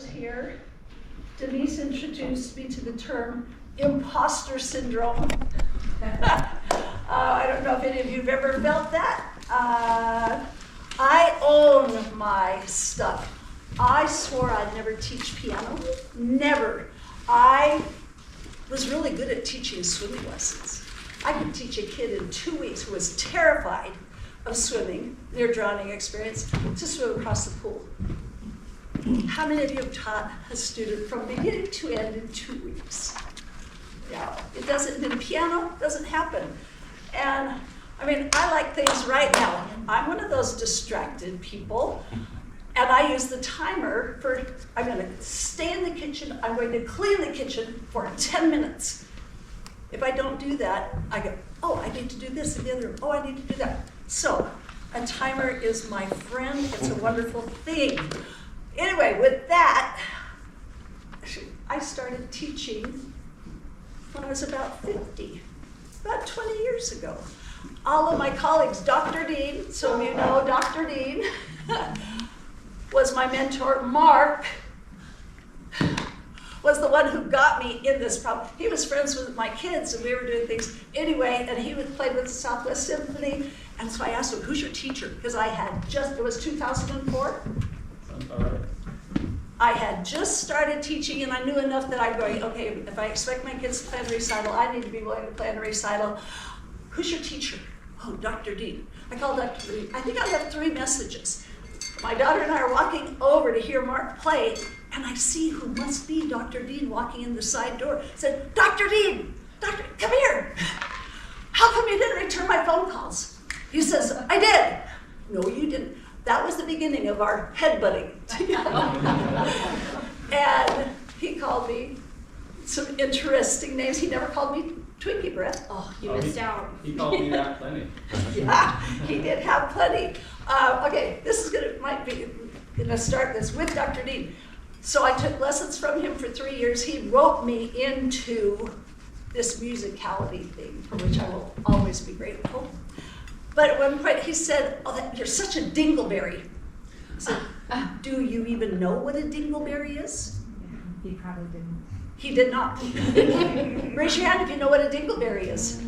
Here, Denise introduced me to the term imposter syndrome. I don't know if any of you have ever felt that. I own my stuff. I swore I'd never teach piano, never. I was really good at teaching swimming lessons. I could teach a kid in 2 weeks who was terrified of swimming, near drowning experience, to swim across the pool. How many of you have taught a student from beginning to end in 2 weeks? Yeah, it doesn't, in piano, doesn't happen. And I mean, I like things right now. I'm one of those distracted people, and I use the timer for, I'm gonna stay in the kitchen, I'm going to clean the kitchen for 10 minutes. If I don't do that, I go, oh, I need to do this in the other room. Oh, I need to do that. So, a timer is my friend, it's a wonderful thing. Anyway, with that, I started teaching when I was about 50, about 20 years ago. All of my colleagues, Dr. Dean, some of you know Dr. Dean, was my mentor. Mark was the one who got me in this problem. He was friends with my kids and we were doing things anyway, and he would play with the Southwest Symphony. And so I asked him, who's your teacher? Because I had just, it was 2004. I had just started teaching and I knew enough that I'm going, okay, if I expect my kids to play in a recital, I need to be willing to play in a recital. Who's your teacher? Oh, Dr. Dean. I called Dr. Dean. I think I left 3 messages. My daughter and I are walking over to hear Mark play, and I see who must be Dr. Dean walking in the side door. I said, Dr. Dean, Doctor, come here. How come you didn't return my phone calls? He says, I did. No, you didn't. That was the beginning of our headbutting. And he called me some interesting names. He never called me Twinkie Breath. Oh, you missed out. He called me that plenty. Yeah, he did have plenty. Okay, this is gonna start this with Dr. Dean. So I took lessons from him for 3 years. He wrote me into this musicality thing, for which I will always be grateful. But at one point he said, oh, you're such a dingleberry. I said, do you even know what a dingleberry is? Yeah, he probably didn't. He did not. Raise your hand if you know what a dingleberry is.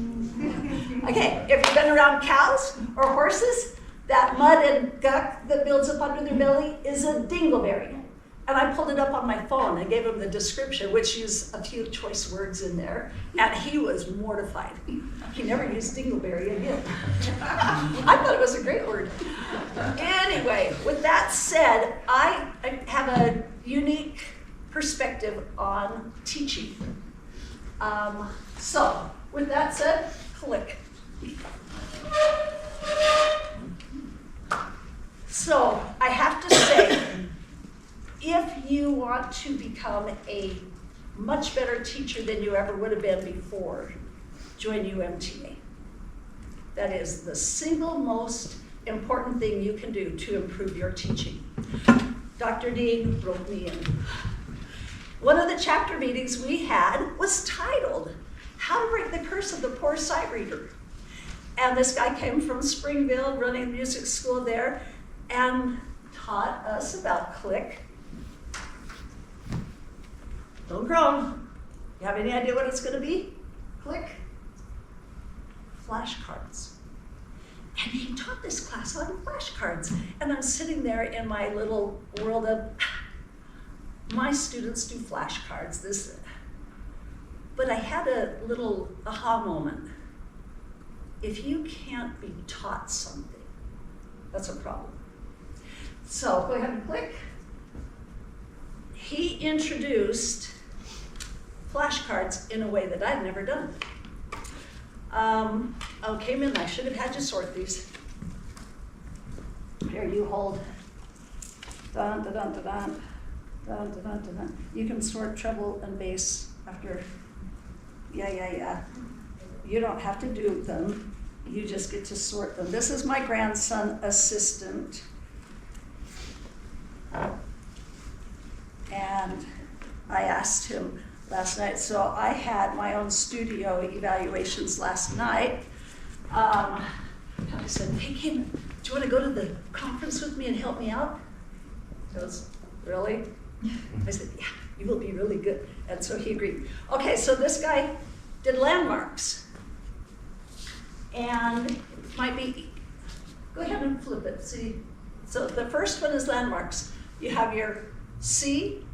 Okay, if you've been around cows or horses, that mud and guck that builds up under their belly is a dingleberry. And I pulled it up on my phone and gave him the description, which used a few choice words in there, and he was mortified. He never used dingleberry again. I thought it was a great word. Anyway, with that said, I have a unique perspective on teaching. So, with that said, click. So, I have to say, if you want to become a much better teacher than you ever would have been before, join UMTA. That is the single most important thing you can do to improve your teaching. Dr. Dean wrote me in. One of the chapter meetings we had was titled, How to Break the Curse of the Poor Sight Reader. And this guy came from Springville, running a music school there, and taught us about click. Don't groan. You have any idea what it's going to be? Click. Flashcards. And he taught this class on flashcards. And I'm sitting there in my little world of, my students do flashcards. But I had a little aha moment. If you can't be taught something, that's a problem. So go ahead and click. He introduced flashcards in a way that I'd never done. Okay, Min, I should have had you sort these. Here, you hold. Dun, dun, dun, dun, dun. Dun, dun, dun, dun, dun. You can sort treble and bass after. Yeah. You don't have to do them. You just get to sort them. This is my grandson assistant. And I asked him last night, so I had my own studio evaluations last night. I said, hey Kim, do you want to go to the conference with me and help me out? He goes, really? I said, yeah, you will be really good. And so he agreed. Okay, so this guy did landmarks. And it might be, go ahead and flip it, see. So the first one is landmarks. You have your C,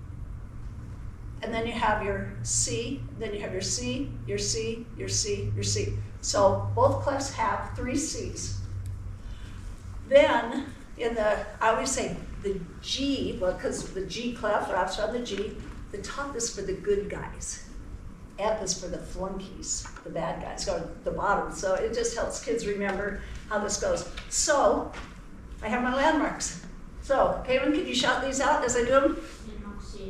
and then you have your C, then you have your C, your C, your C, your C. So both clefs have 3 C's. Then in the, I always say the G, well, because the G clef wraps around the G, the top is for the good guys. F is for the flunkies, the bad guys, or the bottom. So it just helps kids remember how this goes. So I have my landmarks. So, Caitlin, can you shout these out as I do them?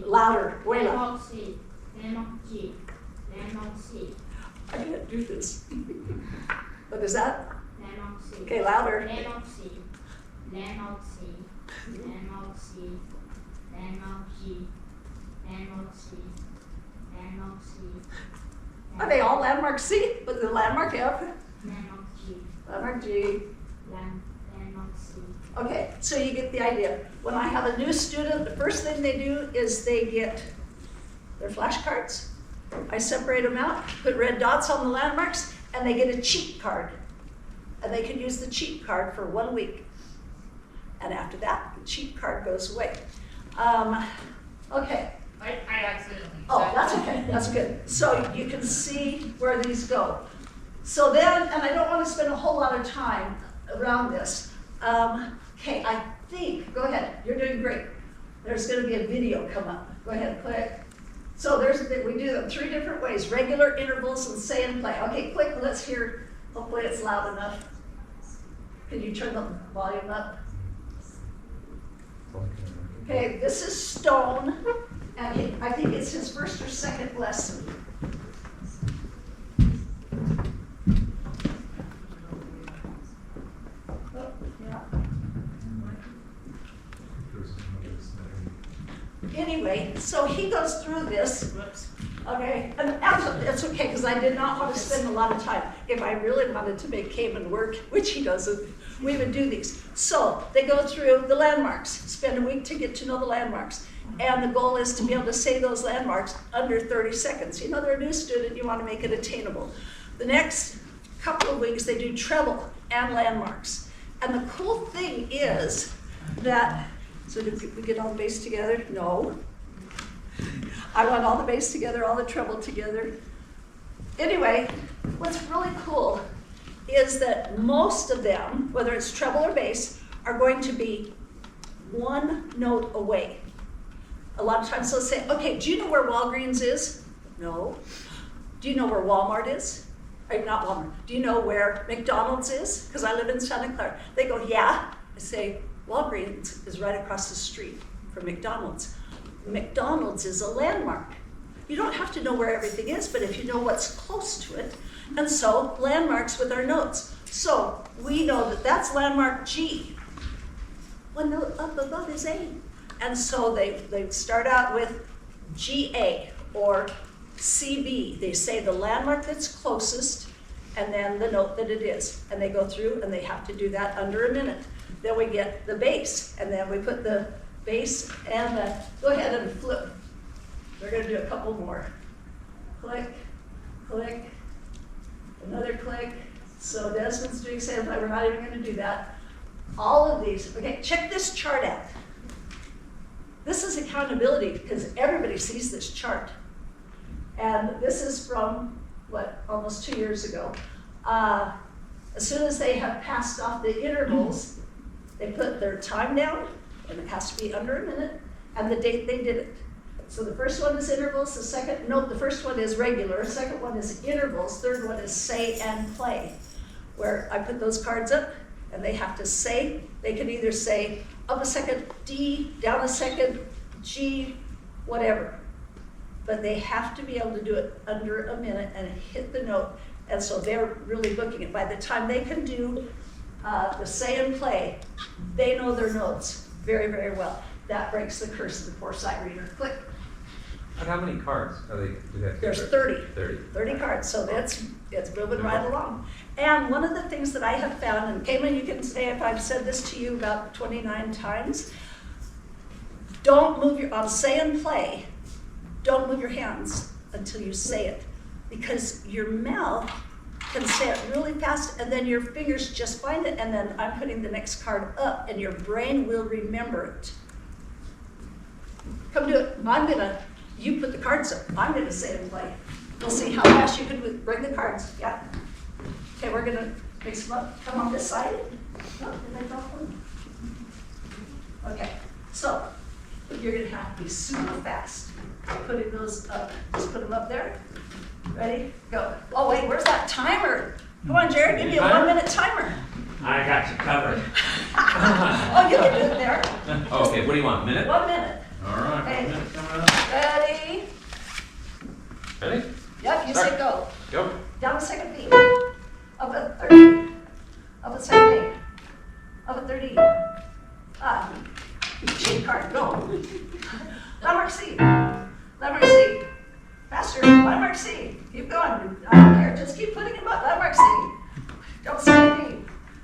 Louder, way louder. I can't do this. What is that? Okay, louder. Are they all landmark C? But the landmark F? Landmark G. Okay, so you get the idea. When I have a new student, the first thing they do is they get their flashcards. I separate them out, put red dots on the landmarks, and they get a cheat card. And they can use the cheat card for 1 week. And after that, the cheat card goes away. Okay. I accidentally. Oh, that's okay, that's good. So you can see where these go. So then, and I don't want to spend a whole lot of time around this. Okay, I think, go ahead, you're doing great. There's going to be a video come up. Go ahead, click. So we do them 3 different ways: regular, intervals, and say and play. Okay, click, let's hear. Hopefully it's loud enough. Can you turn the volume up? Okay, this is Stone, and I think it's his first or second lesson. Oh, yeah. Anyway, so he goes through this. Whoops. Okay, and absolutely, it's okay, because I did not want to spend a lot of time. If I really wanted to make Cayman work, which he doesn't, we would do these. So they go through the landmarks, spend a week to get to know the landmarks. And the goal is to be able to say those landmarks under 30 seconds. You know, they're a new student, you want to make it attainable. The next couple of weeks, they do treble and landmarks. And the cool thing is that, so did we get all the bass together? No. I want all the bass together, all the treble together. Anyway, what's really cool is that most of them, whether it's treble or bass, are going to be 1 note away. A lot of times they'll say, okay, do you know where Walgreens is? No. Do you know where Walmart is? Not Walmart. Do you know where McDonald's is? Because I live in Santa Clara. They go, yeah. I say, Walgreens is right across the street from McDonald's. McDonald's is a landmark. You don't have to know where everything is, but if you know what's close to it. And so landmarks with our notes. So we know that that's landmark G. 1 note up above is A. And so they start out with GA or CB. They say the landmark that's closest and then the note that it is. And they go through and they have to do that under a minute. Then we get the bass, and then we put the bass and the, go ahead and flip. We're going to do a couple more. Click, click, another click. So Desmond's doing same play. We're not even going to do that. All of these. Okay, check this chart out. This is accountability because everybody sees this chart. And this is from, almost 2 years ago. As soon as they have passed off the intervals, they put their time down, and it has to be under a minute, and the date they did it. So the first one is intervals, the first one is regular, second one is intervals, third one is say and play, where I put those cards up, and they have to say, they can either say up a second, D, down a second, G, whatever. But they have to be able to do it under a minute and hit the note. And so they're really looking at, by the time they can do the say and play, they know their notes very, very well. That breaks the curse of the poor sight reader. Click. And how many cards are they? Do they have to There's get 30. 30. 30 cards, so it's moving right along. And one of the things that I have found, and Caitlin, you can say if I've said this to you about 29 times, Don't move on say and play, don't move your hands until you say it, because your mouth can say it really fast, and then your fingers just find it, and then I'm putting the next card up, and your brain will remember it. Come do it. You put the cards up. I'm gonna say and play. We'll see how fast you can bring the cards. Yeah. Okay, we're gonna mix them up. Come on this side. Oh, did I drop one? Okay, so you're gonna have to be super fast. Putting those up. Just put them up there. Ready? Go. Oh wait, where's that timer? Come on, Jared, give me a 1 minute timer. I got you covered. Oh, you can do it there. Oh, okay, what do you want, a minute? 1 minute. All right, Okay. 1 minute coming up. Ready? Ready? Yep, you Start. say go. Go. Down the second beat. Up a third beat. Up a second beat. Up a third beat. G card, go. Landmark C. Landmark C. Faster. Landmark C. Keep going. I don't care. Just keep putting them up. Landmark C. Down the second D.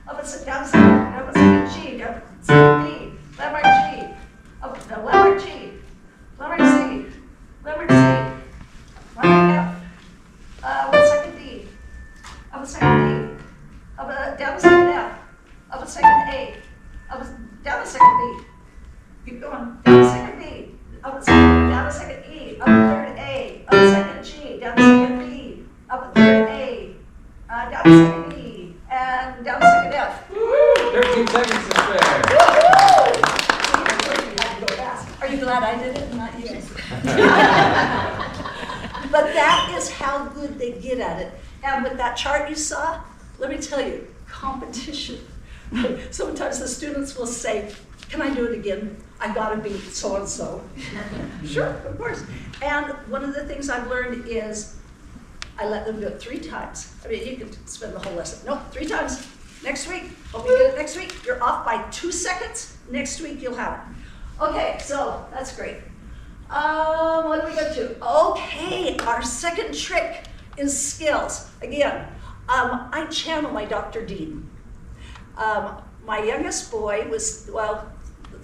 Up a second. Down the second. Down the second G. Down the second D. Landmark G. Up the landmark G. Landmark C. Landmark C. Landmark F. Up a second D. Up a second D. Down the second F. Up a second A. Down the second B. Keep going. Down the second B. Up a second. Down the second E. Up a third A. Up a second G. Down the second B. Up a third A. Down the second E. And down the second F. 13 seconds to spare. Woo-hoo! You had to go fast. Are you glad I did it and not you? But that is how good they get at it. And with that chart you saw, let me tell you, competition. Sometimes the students will say, can I do it again? I gotta beat so-and-so. Sure, of course. And one of the things I've learned is I let them do it 3 times. I mean, you could spend the whole lesson. No, 3 times. Next week, hope you get it next week. You're off by 2 seconds. Next week you'll have it. Okay, so that's great. What do we go to? Okay, our second trick is skills. Again, I channel my Dr. Dean. My youngest boy was, well,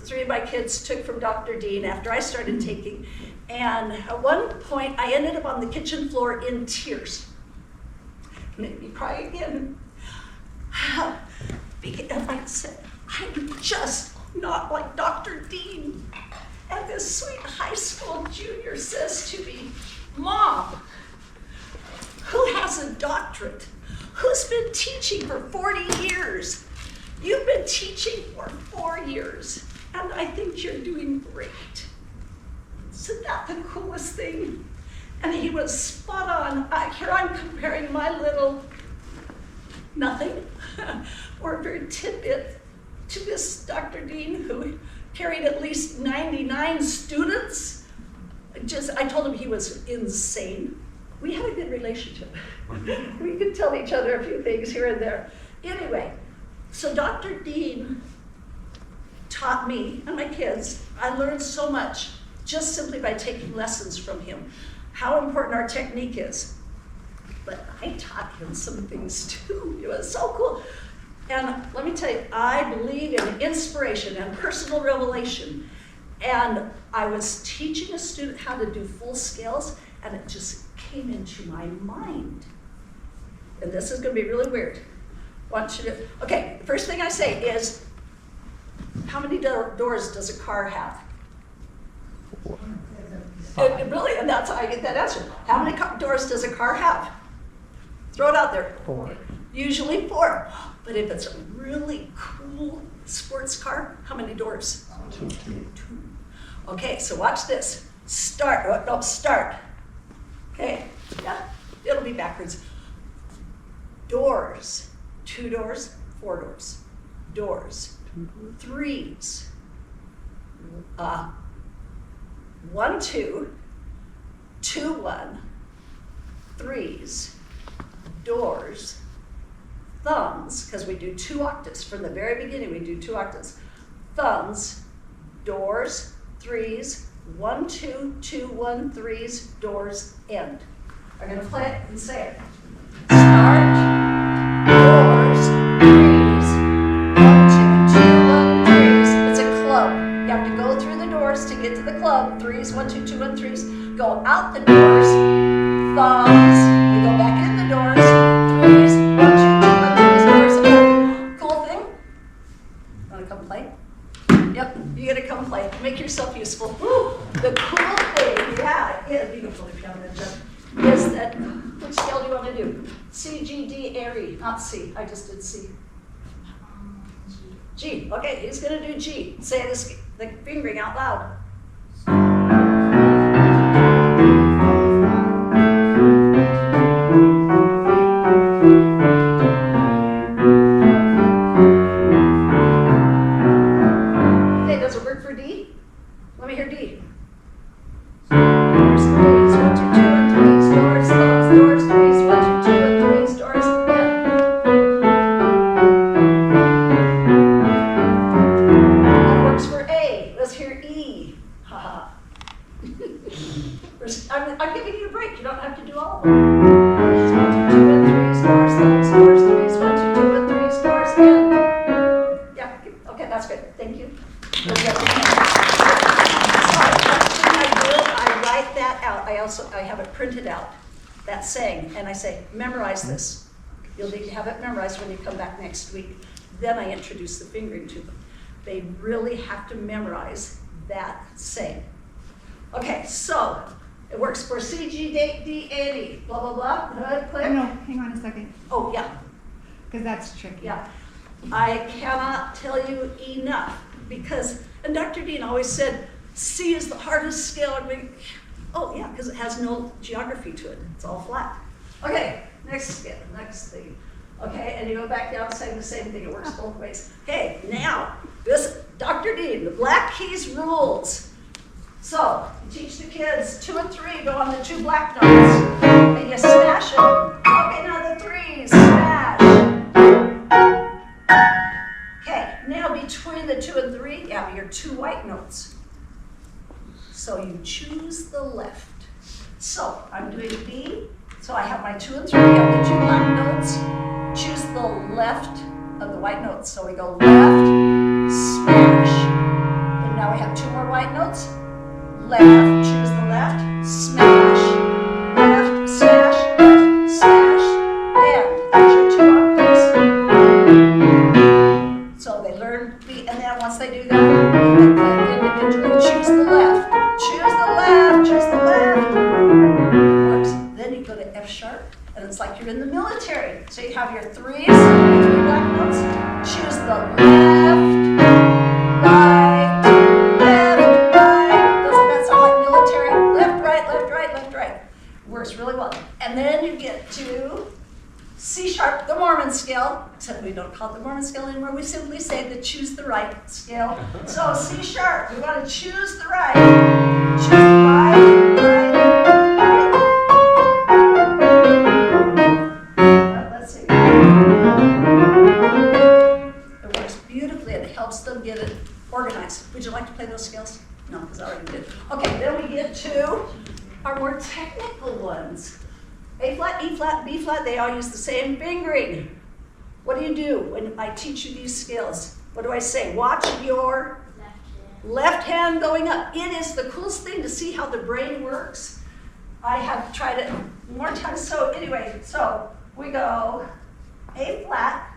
3 of my kids took from Dr. Dean after I started taking, and at one point I ended up on the kitchen floor in tears. Made me cry again. Because like I said, I'm just not like Dr. Dean. And this sweet high school junior says to me, Mom, who has a doctorate? Who's been teaching for 40 years? You've been teaching for 4 years, and I think you're doing great. Isn't that the coolest thing? And he was spot on. Here I'm comparing my little nothing or very tidbit to this Dr. Dean who carried at least 99 students. I told him he was insane. We had a good relationship. We could tell each other a few things here and there. Anyway, so Dr. Dean taught me and my kids. I learned so much just simply by taking lessons from him, how important our technique is. But I taught him some things too. It was so cool. And let me tell you, I believe in inspiration and personal revelation. And I was teaching a student how to do full scales, and it just came into my mind. And this is going to be really weird. Want you to, okay, the first thing I say is, how many doors does a car have? Really, and that's how I get that answer. How many doors does a car have? Throw it out there. 4. Usually 4. But if it's a really cool sports car, how many doors? 2. 2. Okay, so watch this. Start. Okay, yeah, it'll be backwards. Doors. 2 doors, 4 doors. Doors. 3s. 1, 2. 2, 1. 3s. Doors. Thumbs, because we do 2 octaves. From the very beginning, we do 2 octaves. Thumbs, doors, 3s, 1, 2, 2, 1, 3s, doors, end. I'm going to play it and say it. Start, doors, 3s, 1, 2, 2, 1, 3s. It's a club. You have to go through the doors to get thumb, threes, 1, 2, 2, 1, threes. Go out the doors, thumbs. We go back in the doors, threes, 1, 2, 2, 1, threes, doors again. Cool thing? Wanna come play? Yep, you gotta come play. Make yourself useful. Woo! The cool thing, yeah, you can play the piano, is that, which scale do you wanna do? C, G, D, A, R, E, not C. I just did C. G. Okay, he's gonna do G. Say the fingering out loud. Okay, does it work for D? Let me hear D. Doors, threes, 1, 2, 2, 1, threes, doors, thumbs, doors, threes, 1, 2, 2, 1, threes, doors, again. For A, let's hear E. Haha. I'm giving you a break. You don't have to do all of them. 1, 2, 2, 1, threes, doors, thumbs, doors, threes, 1, 2, 2, 1, threes, doors, and yeah. Okay, that's good. Thank you. So next thing I do, I write that out. I have it printed out. That saying, and I say, memorize this. You'll need to have it memorized when you come back next week. Then I introduce the fingering to them. They really have to memorize that saying. Okay, so it works for C, G, D, A, D, blah, blah, blah. Good, click. Oh, no, hang on a second, Oh, yeah, because that's tricky. yeah. I cannot tell you enough because, and Dr. Dean always said, C is the hardest scale. Oh, yeah, because it has no geography to it. It's all flat. Okay, next scale, next thing. Okay, and you go back down saying the same thing. It works both ways. Okay, now, this, Dr. Dean, the Black Keys rules. So, you teach the kids 2 and 3 go on the 2 black notes, and you smash them. Okay, now the 3s, smash. Okay, now between the 2 and 3, you have your 2 white notes. So you choose the left. So, I'm doing B. So I have my 2 and 3, I have the 2 black notes. Choose the left of the white notes. So we go left, smash. And now we have 2 more white notes. Left, choose the left, smash. Left, smash, left, smash. And there's your 2 octaves. So they learn B, and then once they do that, they play individually. Choose the left, choose the left, choose the left. Works. Then you go to F sharp. And it's like you're in the military. So you have your 3s, your 3 black notes. Choose the left, right, left, right. Doesn't that sound like military? Left, right, left, right, left, right. Works really well. And then you get to C sharp, the Mormon scale. Except we don't call it the Mormon scale anymore. We simply say the choose the right scale. So C sharp, we want to choose the right. Choose the right, right. Them get it organized. Would you like to play those scales? No, because I already did. Okay, then we get to our more technical ones. A flat, E flat, B flat, they all use the same fingering. What do when I teach you these scales? What do I say? Watch your left hand going up. It is the coolest thing to see how the brain works. I have tried it more times. So anyway, so we go A flat,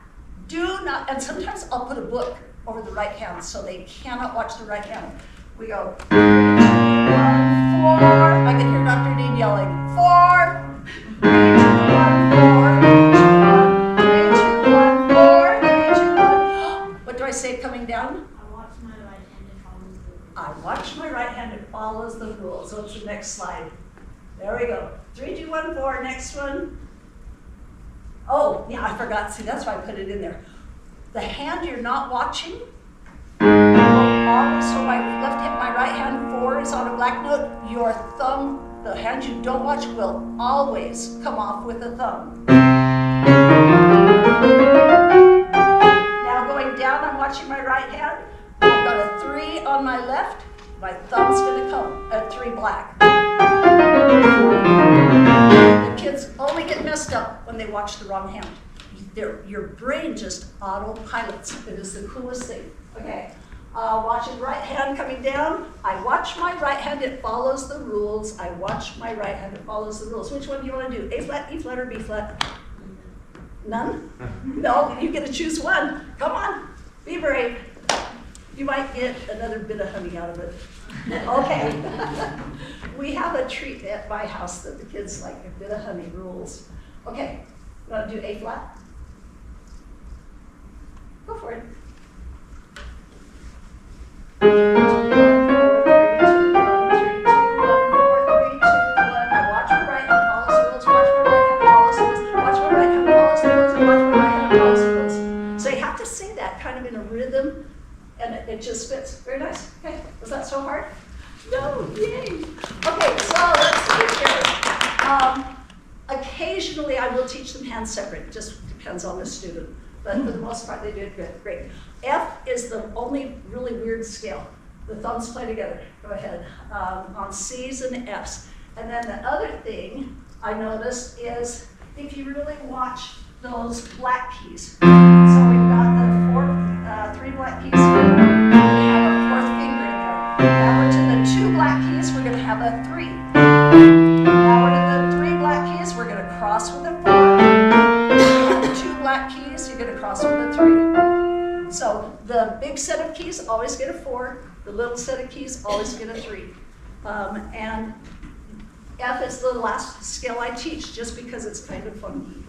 do not, and sometimes I'll put a book over the right hand so they cannot watch the right hand. We go 3, 2, 1, 4. I can hear Dr. Dean yelling 4, 3, 2, 1, 4, 3, 2, 1, 4, 3, 2, 1. What do I say coming down? I watch my right hand and follows the rules. I watch my right hand and follows the rules. So it's the next slide. There we go. 3, 2, 1, 4. Next one. Oh, yeah, I forgot. See, that's why I put it in there. The hand you're not watching, always, so my left hand, my right hand, 4 is on a black note. Your thumb, the hand you don't watch, will always come off with a thumb. Now going down, I'm watching my right hand. I've got a 3 on my left. My thumb's gonna come at 3 black. The kids only get messed up when they watch the wrong hand. Your brain just autopilots. It is the coolest thing. Okay, Watching right hand coming down. I watch my right hand, it follows the rules. I watch my right hand, it follows the rules. Which one do you want to do? A flat, E flat, or B flat? None? No, you get to choose one. Come on, be brave. You might get another bit of honey out of it. Okay. We have a treat at my house that the kids like, a bit of honey rules. Okay, you want to do A flat? Go for it. 3, 2, 1, 4, 3, 2, 1, 3, 2, 1, 4, 3, 2, 1. I watch my right hand follows the rules. Watch my right hand follows the rules. Watch my right hand follows the rules. And watch my right hand follows the rules. So you have to say that kind of in a rhythm, and it just fits. Very nice. Okay, was that so hard? No, yay. Okay, so let's see here. Occasionally I will teach them hand separate. It just depends on the student. But for the most part, they do it good. Great. F is the only really weird scale. The thumbs play together. Go ahead. On C's and F's. And then the other thing I noticed is if you really watch those black keys. So we've got the 3 black keys here. We're going to have a 4th finger in there. Now we're to the 2 black keys. We're going to have a 3. Now we're to the 3 black keys. We're going to cross with a 4. The 2 black keys. You're going to cross with a 3. So the big set of keys always get a 4. The little set of keys always get a 3. And F is the last scale I teach just because it's kind of funky.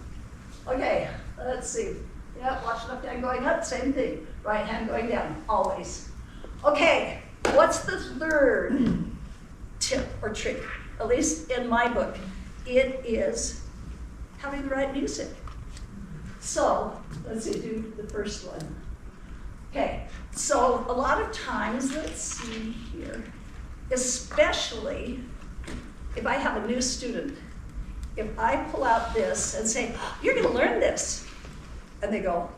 Okay, let's see. Yep, watch left hand going up, same thing. Right hand going down, always. Okay, what's the third tip or trick? At least in my book, it is having the right music. So, let's see, do the first one. Okay, so a lot of times, let's see here, especially if I have a new student, if I pull out this and say, you're gonna learn this, and they go,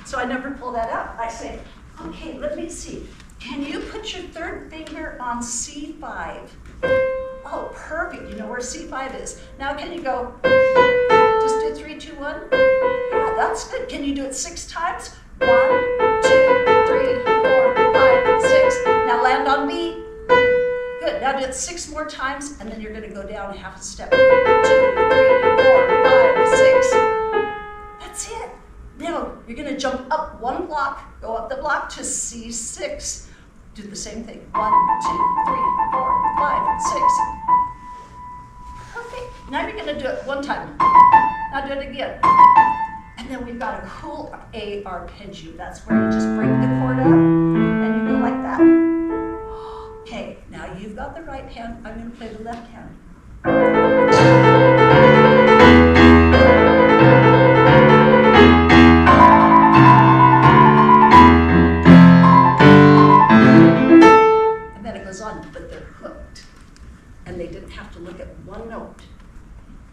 so I never pull that out. I say, okay, let me see. Can you put your 3rd finger on C5? Oh, perfect, you know where C5 is. Now can you go, just do 3, 2, 1? Yeah, that's good. Can you do it 6 times? 1, 2, 3, 4, 5, 6. Now land on B. Good, now do it 6 more times, and then you're gonna go down half a step. 2, 3, 4, 5, 6. That's it. Now, you're gonna jump up 1 block, go up the block to C6. Do the same thing. 1, 2, 3, 4, 5, 6. Perfect. Now you're gonna do it 1 time. Now do it again. And then we've got a cool A arpeggio. That's where you just bring the chord up, and you go like that. Okay, now you've got the right hand. I'm gonna play the left hand. But they're hooked, and they didn't have to look at 1 note.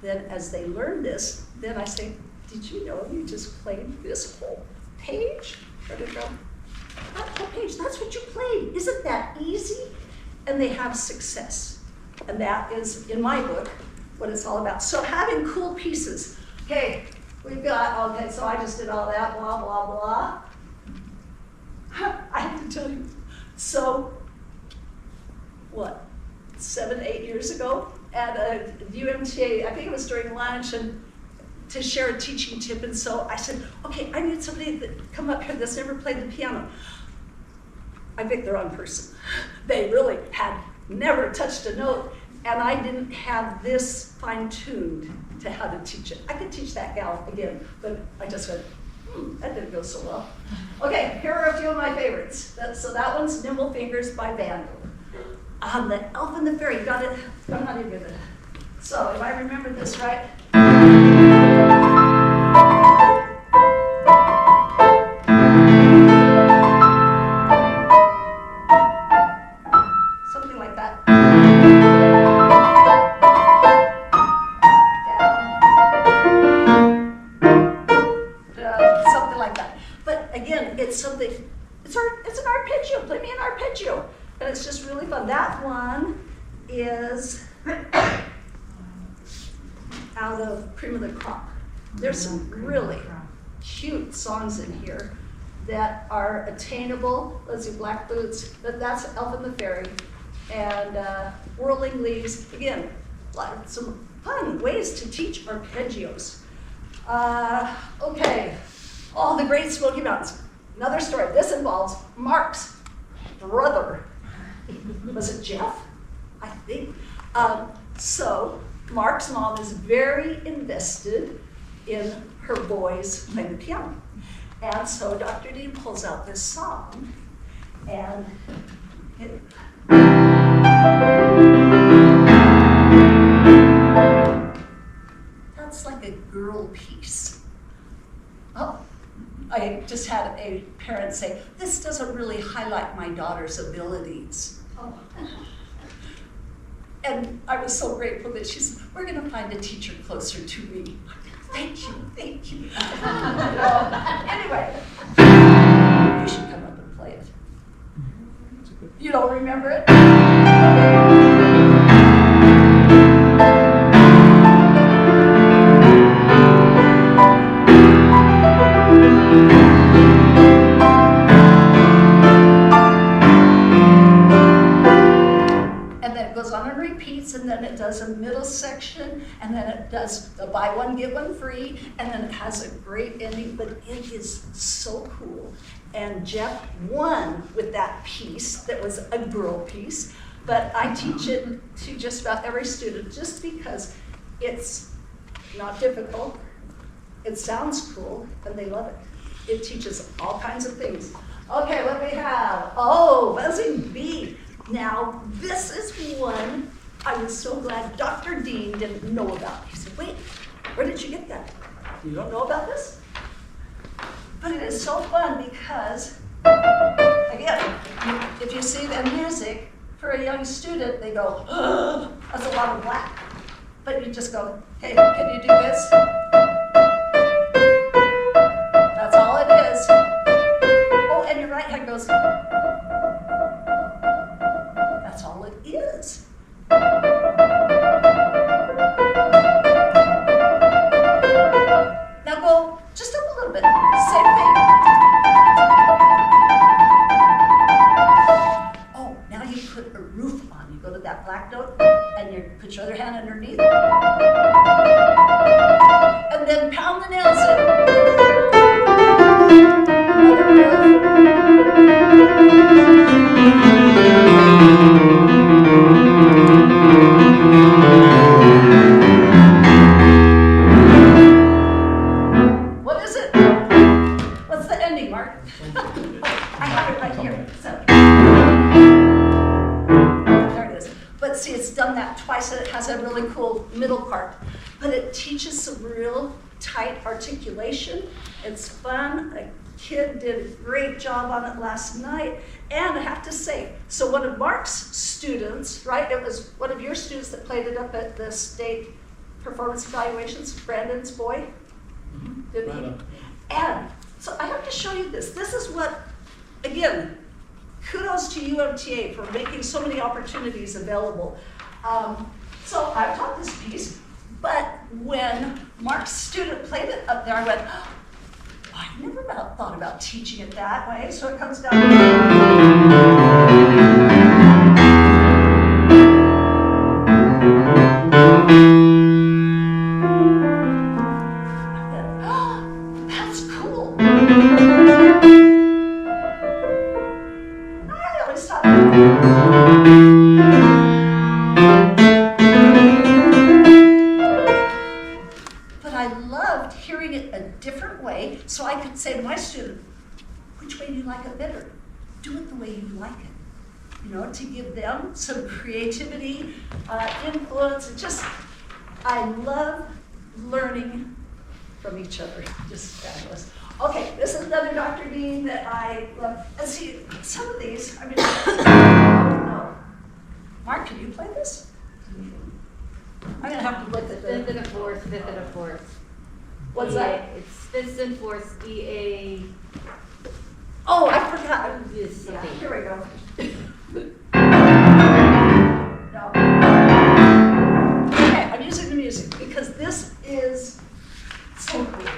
Then as they learn this, then I say, did you know you just played this whole page? Or they go, that whole page, that's what you played. Isn't that easy? And they have success. And that is, in my book, what it's all about. So having cool pieces. Okay, we've got, okay, so I just did all that, blah, blah, blah. I have to tell you, so, what, 7, 8 years ago at a UMTA, I think it was during lunch, and to share a teaching tip, and so I said, okay, I need somebody that come up here that's never played the piano. I picked the wrong person. They really had never touched a note, and I didn't have this fine-tuned to how to teach it. I could teach that gal again, but I just went, that didn't go so well. Okay, here are a few of my favorites. So that one's Nimble Fingers by Vandal. The Elf and the Fairy, got it? I'm not even gonna. So if I remember this right. Something like that. Something like that. But again, it's something, it's an arpeggio. Play me an arpeggio. And it's just really fun. That one is out of Cream of the Crop. There's some really cute songs in here. that are attainable. Let's see, Black Boots, but that's Elf and the Fairy. And Whirling Leaves, again, some fun ways to teach arpeggios. Okay, all the Great Smoky Mountains. Another story. This involves Mark's brother. Was it Jeff? I think. So Mark's mom is very invested in her boys playing the piano. And so Dr. Dean pulls out this song, and that's like a girl piece. Oh, I just had a parent say, this doesn't really highlight my daughter's abilities. Oh. And I was so grateful that she said, we're going to find a teacher closer to me. Thank you, thank you. Anyway, you should come up and play it. You don't remember it? And then it does a middle section, and then it does the buy one, get one free, and then it has a great ending, but it is so cool. And Jeff won with that piece that was a girl piece, but I teach it to just about every student just because it's not difficult, it sounds cool, and they love it. It teaches all kinds of things. Okay, what do we have? Oh, Buzzing Bee. Now, this is one I was so glad Dr. Dean didn't know about. He said, wait, where did you get that? You don't know about this? But it is so fun because, again, if you see the music, for a young student, they go, oh, that's a lot of black. But you just go, hey, can you do this? That's all it is. Oh, and your right hand goes, that's all it is. Now go just up a little bit. Same thing. Oh, now you put a roof on. You go to that black note and you put your other hand underneath. And then pound the nails in. Another done that twice, and it has a really cool middle part. But it teaches some real tight articulation. It's fun. A kid did a great job on it last night. And I have to say, so one of Mark's students, right, it was one of your students that played it up at the state performance evaluations, Brandon's boy, didn't he? And so I have to show you this. This is what, again, kudos to UMTA for making so many opportunities available. So I've taught this piece, but when Mark's student played it up there, I went, oh, I never thought about teaching it that way. So it comes down oh, that's cool. I always thought so I could say to my student, which way do you like it better? Do it the way you like it. You know, to give them some creativity, influence. I love learning from each other. Just fabulous. Okay, this is another Dr. Dean that I love. And see, some of these, I mean, I don't know. Mark, can you play this? I'm going to have to look at the... Fifth and a fourth. What's that? It's fifths and fourths, EA. Oh, I forgot. Is Yeah, something. here we go. No. Okay, I'm using the music because this is so cool.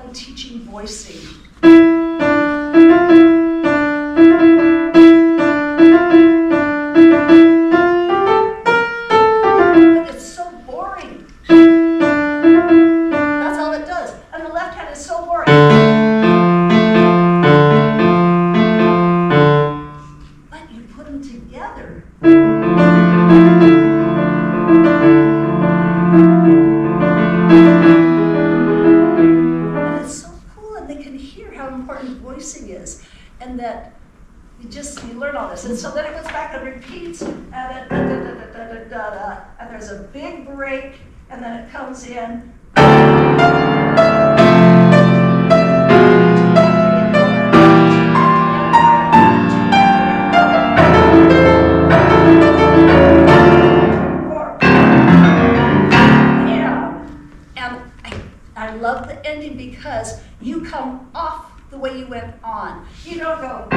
when teaching voicing. But it's so boring. That's all it does. And the left hand is so boring. But you put them together. And it's so cool, and they can hear how important voicing is, and that you learn all this. And so then it goes back and repeats, and then and there's a big break, and then it comes in. I love the ending because you come off the way you went on. You don't go,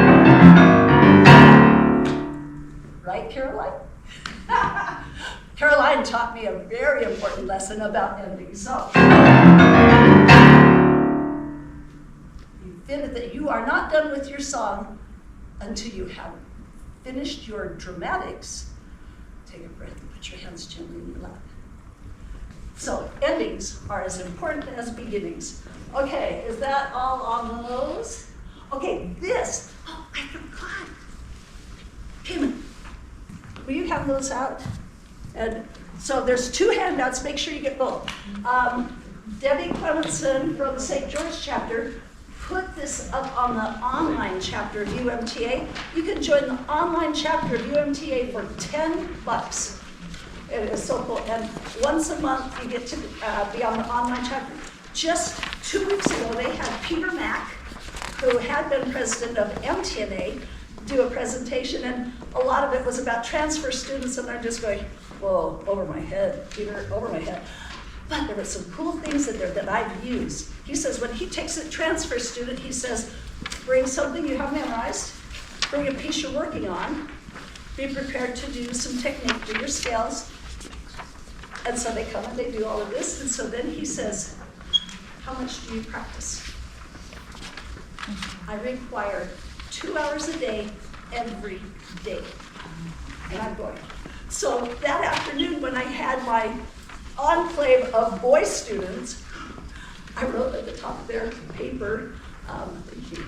right, Caroline? Caroline taught me a very important lesson about ending. So, you are not done with your song until you have finished your dramatics. Take a breath and put your hands gently in your lap. So endings are as important as beginnings. Okay, is that all on those? Okay, this, oh, I forgot. Cayman, will you have those out? And so there's 2 handouts, make sure you get both. Debbie Clementson from the St. George chapter put this up on the online chapter of UMTA. You can join the online chapter of UMTA for $10. It is so cool. And once a month, you get to be on the online chapter. Just 2 weeks ago, they had Peter Mack, who had been president of MTNA, do a presentation, and a lot of it was about transfer students, and they're just going, whoa, over my head, Peter, over my head. But there were some cool things in there that I've used. He says when he takes a transfer student, he says, bring something you have memorized, bring a piece you're working on, be prepared to do some technique, do your scales. And so they come and they do all of this, and so then he says, how much do you practice? I require 2 hours a day, every day. And I'm going. So that afternoon when I had my enclave of boy students, I wrote at the top of their paper, thank you.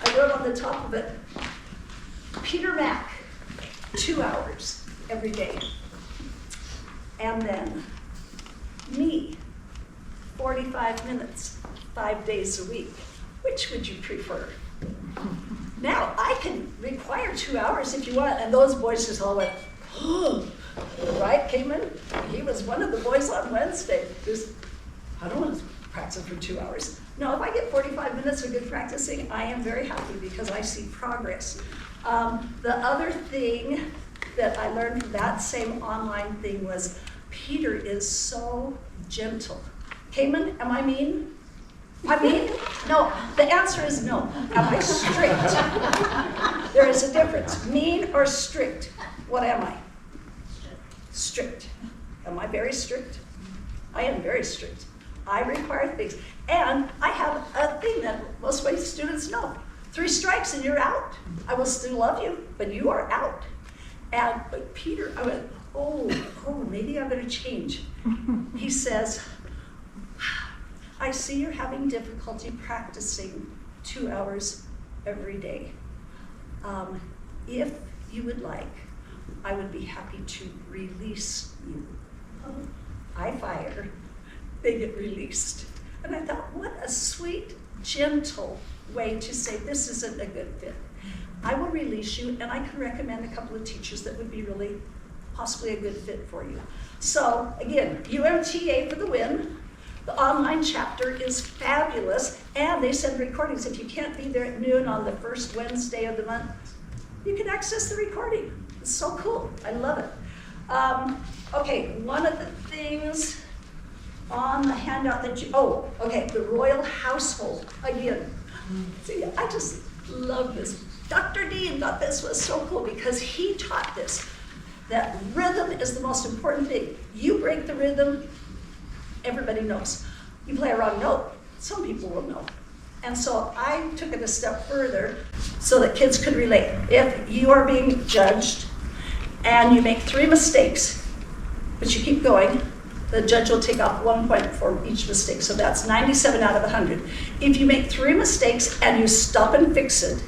I wrote on the top of it, Peter Mack, 2 hours every day. And then me, 45 minutes, 5 days a week. Which would you prefer? Now, I can require 2 hours if you want, and those boys just all went, oh, right, Cayman? He was one of the boys on Wednesday. Just, I don't want to practice for 2 hours. No, if I get 45 minutes of good practicing, I am very happy because I see progress. The other thing that I learned from that same online thing was Peter is so gentle. Cayman, am I mean? I mean? No, the answer is no. Am I strict? There is a difference. Mean or strict? What am I? Strict. Am I very strict? I am very strict. I require things. And I have a thing that most of my students know. 3 strikes and you're out. I will still love you, but you are out. But Peter, I went, oh, maybe I better change. He says, I see you're having difficulty practicing 2 hours every day. If you would like, I would be happy to release you. I fire, they get released. And I thought, what a sweet, gentle way to say this isn't a good fit. I will release you, and I can recommend a couple of teachers that would be really possibly a good fit for you. So again, UMTA for the win. The online chapter is fabulous, and they send recordings. If you can't be there at noon on the first Wednesday of the month, you can access the recording. It's so cool. I love it. Okay, one of the things on the handout that the royal household. Again, see, I just love this. Dr. Dean thought this was so cool because he taught this, that rhythm is the most important thing. You break the rhythm, everybody knows. You play a wrong note, Some people will know. And so I took it a step further so that kids could relate. If you are being judged and you make 3 mistakes, but you keep going, the judge will take off 1 point for each mistake. So that's 97 out of 100. If you make 3 mistakes and you stop and fix it,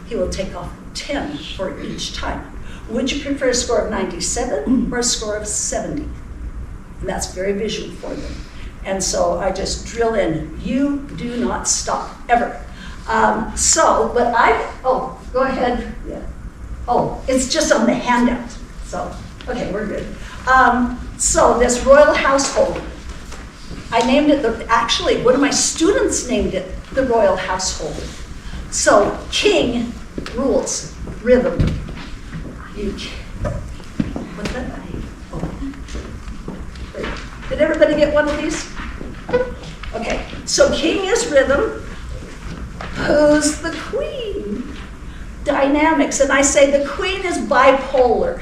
he will take off 10 for each time. Would you prefer a score of 97 or a score of 70? And that's very visual for them. And so I just drill in, you do not stop, ever. Go ahead. Yeah. Oh, it's just on the handout. So, okay, we're good. So this royal household, I named it, actually, one of my students named it the royal household. So king rules, rhythm. What's that? Oh. Did everybody get one of these? Okay, so king is rhythm. Who's the queen? Dynamics, and I say the queen is bipolar.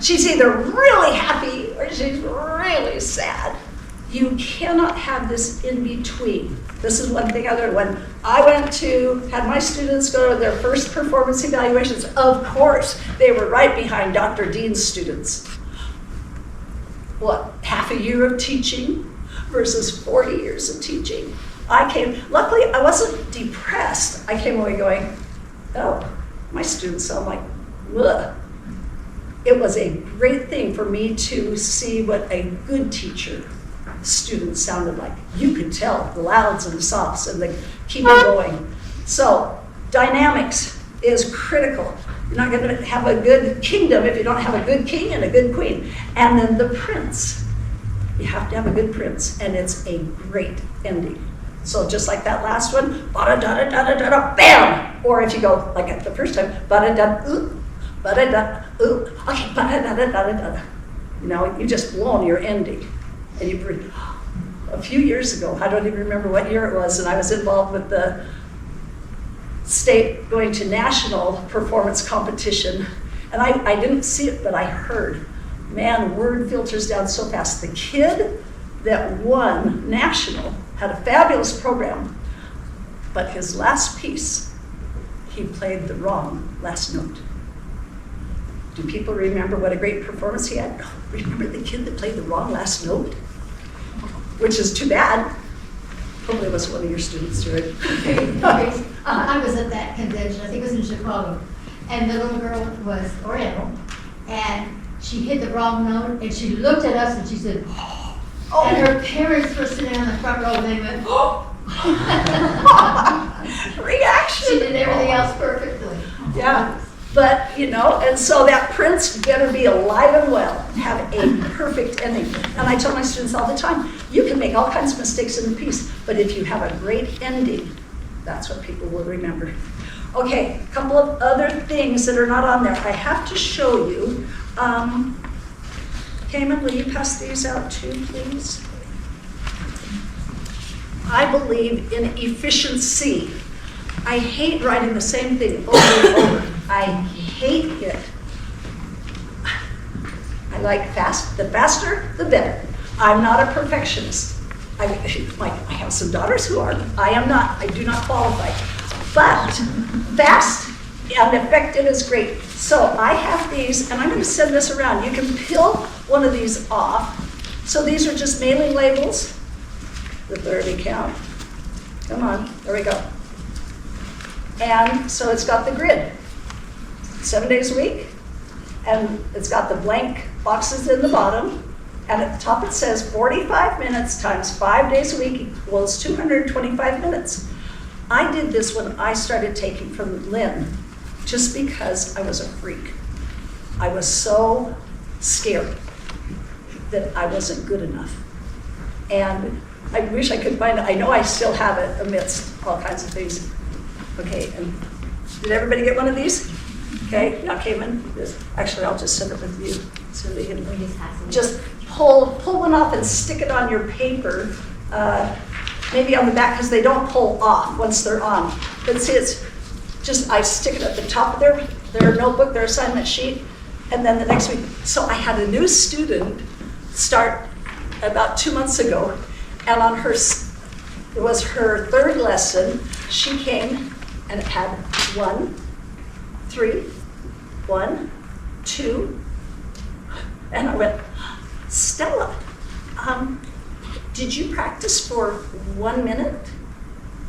She's either really happy or she's really sad. You cannot have this in between. This is one thing I learned when I had my students go to their first performance evaluations. Of course, they were right behind Dr. Dean's students. What, half a year of teaching versus 40 years of teaching. Luckily I wasn't depressed. I came away going, oh, my students sound like, ugh. It was a great thing for me to see what a good teacher student sounded like. You could tell the louds and the softs and the keep it going. So dynamics is critical. You're not going to have a good kingdom if you don't have a good king and a good queen. And then the prince. You have to have a good prince, and it's a great ending. So just like that last one, ba-da-da-da-da-da-da, bam! Or if you go like at the first time, ba-da-da-ooh, ba-da-da-ooh, okay, ba-da-da-da-da-da-da. You know, you just blown your ending. And you breathe. A few years ago, I don't even remember what year it was, and I was involved with the state going to national performance competition. And I didn't see it, but I heard. Man, word filters down so fast. The kid that won national had a fabulous program, but his last piece, he played the wrong last note. Do people remember what a great performance he had? No. Remember the kid that played the wrong last note? Which is too bad. Hopefully it was one of your students, right? I was at that convention, I think it was in Chicago, and the little girl was Oriental, and she hit the wrong note, and she looked at us and she said, oh, and her parents were sitting on the front row, and they went, oh. Reaction. She did everything else perfectly. Yeah, but and so that prince better be alive and well, have a perfect ending. And I tell my students all the time, you can make all kinds of mistakes in the piece, but if you have a great ending, that's what people will remember. Okay, a couple of other things that are not on there. I have to show you. Cayman, will you pass these out too, please? I believe in efficiency. I hate writing the same thing over and over. I hate it. I like fast. The faster, the better. I'm not a perfectionist. I have some daughters who are. I am not. I do not qualify. But fast and effective is great. So I have these, and I'm going to send this around. You can peel one of these off. So these are just mailing labels. The 30 count. Come on, there we go. And so it's got the grid, 7 days a week, and it's got the blank boxes in the bottom, and at the top it says 45 minutes times 5 days a week equals 225 minutes. I did this when I started taking from Lynn, just because I was a freak. I was so scared that I wasn't good enough. And I wish I could find it. I know I still have it amidst all kinds of things. Okay, and did everybody get one of these? Okay, now Cayman. Actually, I'll just send it with you. So they can just pull one off and stick it on your paper, maybe on the back, because they don't pull off once they're on. But see, it's just, I stick it at the top of their notebook, their assignment sheet, and then the next week. So I had a new student start about 2 months ago, and on her it was her third lesson. She came and it had 1, 3, 1, 2, and I went, Stella, did you practice for 1 minute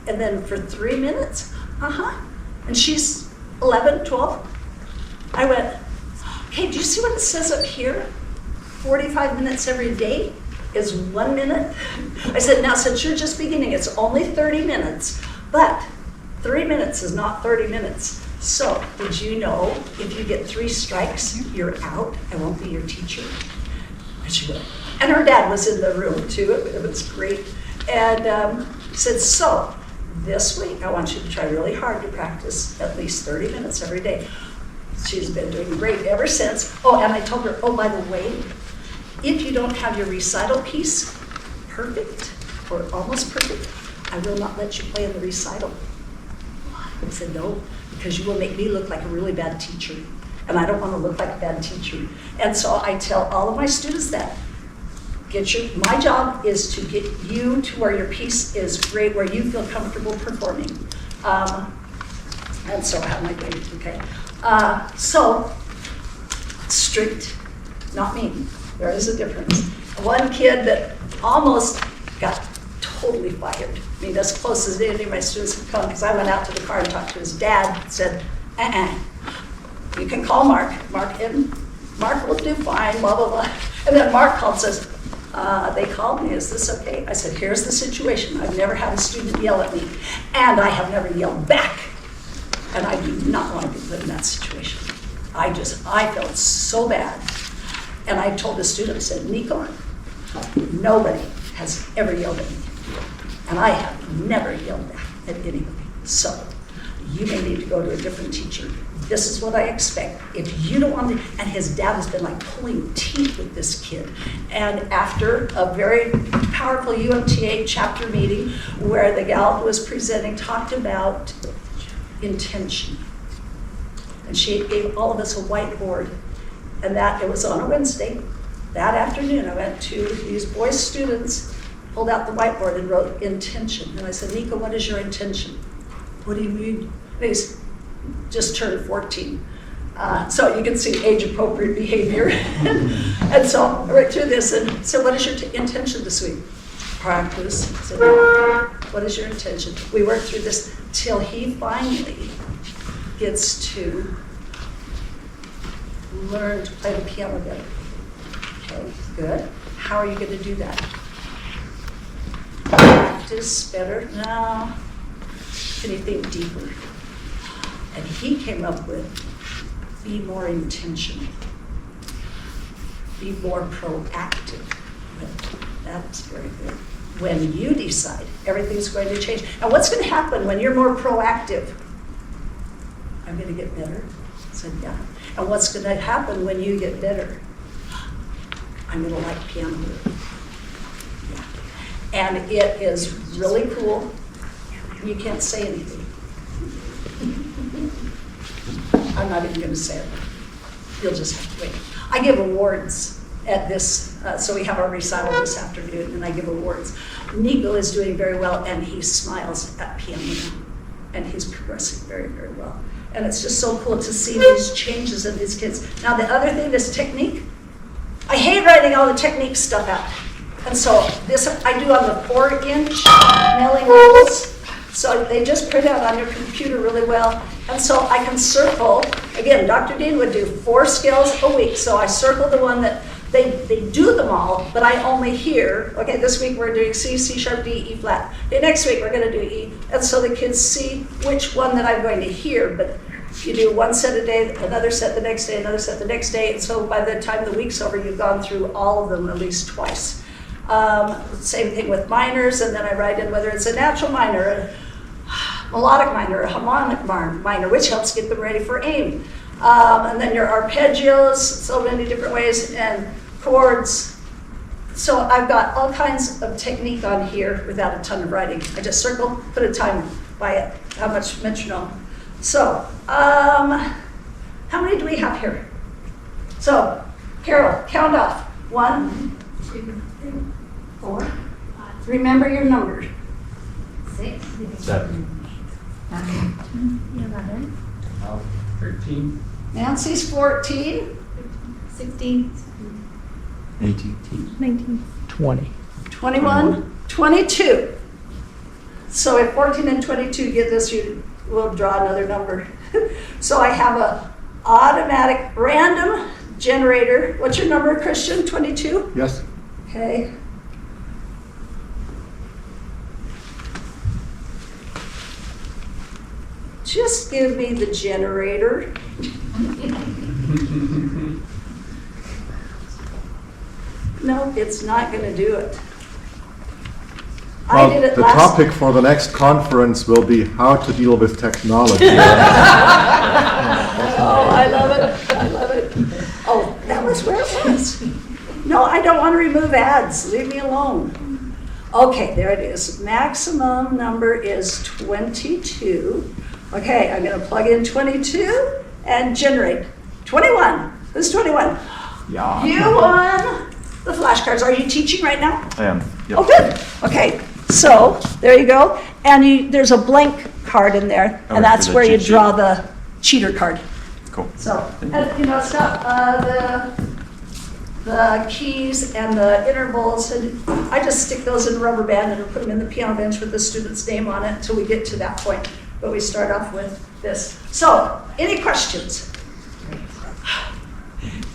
and then for 3 minutes? And she's 11, 12. I went, okay, do you see what it says up here? 45 minutes every day is 1 minute. I said, now since you're just beginning, it's only 30 minutes, but 3 minutes is not 30 minutes. So did you know if you get 3 strikes, you're out? I won't be your teacher. And she went, and her dad was in the room too. It was great. And said, so this week I want you to try really hard to practice at least 30 minutes every day. She's been doing great ever since. Oh, and I told her, oh, by the way, if you don't have your recital piece perfect or almost perfect, I will not let you play in the recital. I said, no, because you will make me look like a really bad teacher. And I don't want to look like a bad teacher. And so I tell all of my students that. My job is to get you to where your piece is great, where you feel comfortable performing. And so I have my grade, okay? So, strict, not mean. There is a difference. One kid that almost got totally fired. I mean, as close as any of my students have come, because I went out to the car and talked to his dad and said, you can call Mark. Mark will do fine, blah, blah, blah. And then Mark called and says, they called me, is this okay? I said, here's the situation. I've never had a student yell at me, and I have never yelled back. And I do not want to be put in that situation. I felt so bad. And I told the student, I said, Nico, nobody has ever yelled at me. And I have never yelled back at anybody. So you may need to go to a different teacher. This is what I expect. If you don't want to, and his dad has been like pulling teeth with this kid. And after a very powerful UMTA chapter meeting where the gal who was presenting talked about intention. And she gave all of us a whiteboard. And that, it was on a Wednesday. That afternoon, I went to these boy students, pulled out the whiteboard and wrote intention. And I said, Nico, what is your intention? What do you mean? And he's just turned 14. So you can see age-appropriate behavior. And so I went through this and said, what is your intention this week? Practice. I said, no. What is your intention? We worked through this till he finally gets to learn to play the piano better. Okay, good. How are you going to do that? Practice better? No. Can you think deeper? And he came up with, be more intentional. Be more proactive. That's very good. When you decide, everything's going to change. And what's going to happen when you're more proactive? I'm going to get better. I said, yeah. And what's going to happen when you get better? I'm going to like piano. Yeah. And it is really cool. You can't say anything. I'm not even going to say it. You'll just have to wait. I give awards at this, so we have our recital this afternoon, and I give awards. Nico is doing very well, and he smiles at piano now, and he's progressing very, very well. And it's just so cool to see these changes in these kids. Now the other thing is technique. I hate writing all the technique stuff out. And so this I do on the 4-inch milling rules. So they just print out on your computer really well. And so I can circle, again, Dr. Dean would do 4 scales a week. So I circle the one that they do them all, but I only hear, okay, this week we're doing C, C sharp, D, E flat. Okay, next week we're gonna do E. And so the kids see which one that I'm going to hear, but you do one set a day, another set the next day, another set the next day. And so by the time the week's over, you've gone through all of them at least twice. Same thing with minors, and then I write in whether it's a natural minor, a melodic minor, a harmonic minor, which helps get them ready for aim. And then your arpeggios, so many different ways, and chords. So I've got all kinds of technique on here without a ton of writing. I just circle, put a time by it, how much metronome. So, how many do we have here? So, Carol, count off. 1, 2, 3, 4. Remember your number. 6. 7. 11. 13. Nancy's 14, 16. 18. 19. 20. 21, 22. So if 14 and 22 get this, you will draw another number. So I have a automatic random generator. What's your number, Christian? 22? Yes. Okay. Just give me the generator. No, it's not going to do it. I Well, did it the last. topic for the next conference will be how to deal with technology. Oh, I love it. I love it. Oh, that was where it was. No, I don't want to remove ads. Leave me alone. Okay, there it is. Maximum number is 22. Okay, I'm going to plug in 22 and generate. 21. Who's 21? Yeah. You won the flashcards. Are you teaching right now? I am. Yep. Oh, good. Okay, so there you go. And there's a blank card in there, Okay, and that's for the where you cheat sheet. draw the cheater card. Cool. So, and, you know, it's got the keys and the intervals, and I just stick those in a rubber band and put them in the piano bench with the student's name on it until we get to that point. But we start off with this. So, any questions?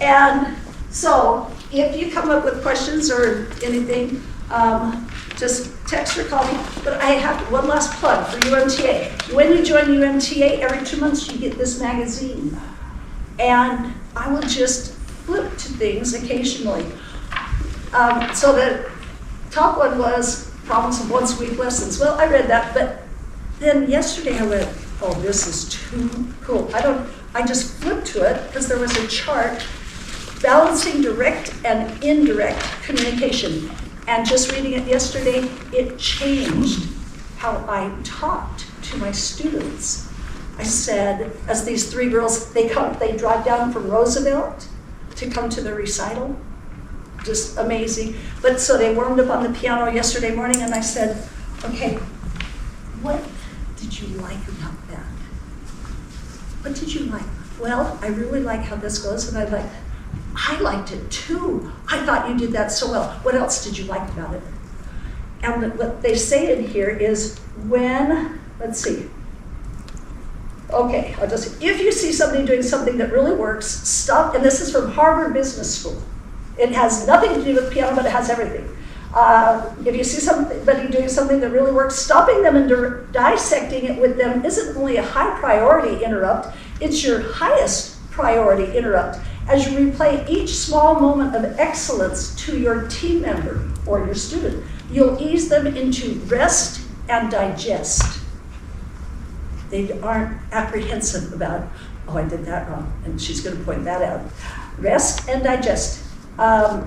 And so, if you come up with questions or anything, just text or call me. But I have one last plug for UMTA. When you join UMTA, every 2 months you get this magazine. And I will just flip to things occasionally. So the top one was Promise of Once a Week Lessons. Well, I read that, but then yesterday I went, oh, this is too cool. I just flipped to it because there was a chart balancing direct and indirect communication. And just reading it yesterday, it changed how I talked to my students. I said, as these 3 girls, they drive down from Roosevelt to come to the recital. Just amazing. But so they warmed up on the piano yesterday morning, and I said, okay, what did you like about that? What did you like? Well, I really like how this goes, and I liked it too. I thought you did that so well. What else did you like about it? And what they say in here is let's see. Okay, if you see somebody doing something that really works, stop, and this is from Harvard Business School. It has nothing to do with piano, but it has everything. If you see somebody doing something that really works, stopping them and dissecting it with them isn't only a high priority interrupt, it's your highest priority interrupt. As you replay each small moment of excellence to your team member or your student, you'll ease them into rest and digest. They aren't apprehensive about, oh, I did that wrong, and she's going to point that out. Rest and digest.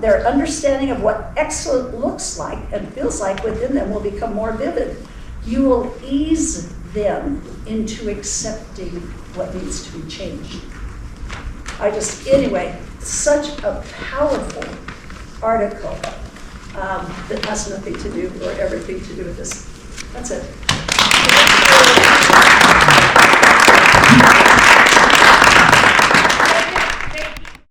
Their understanding of what excellent looks like and feels like within them will become more vivid. You will ease them into accepting what needs to be changed. Anyway, such a powerful article that has nothing to do or everything to do with this. That's it.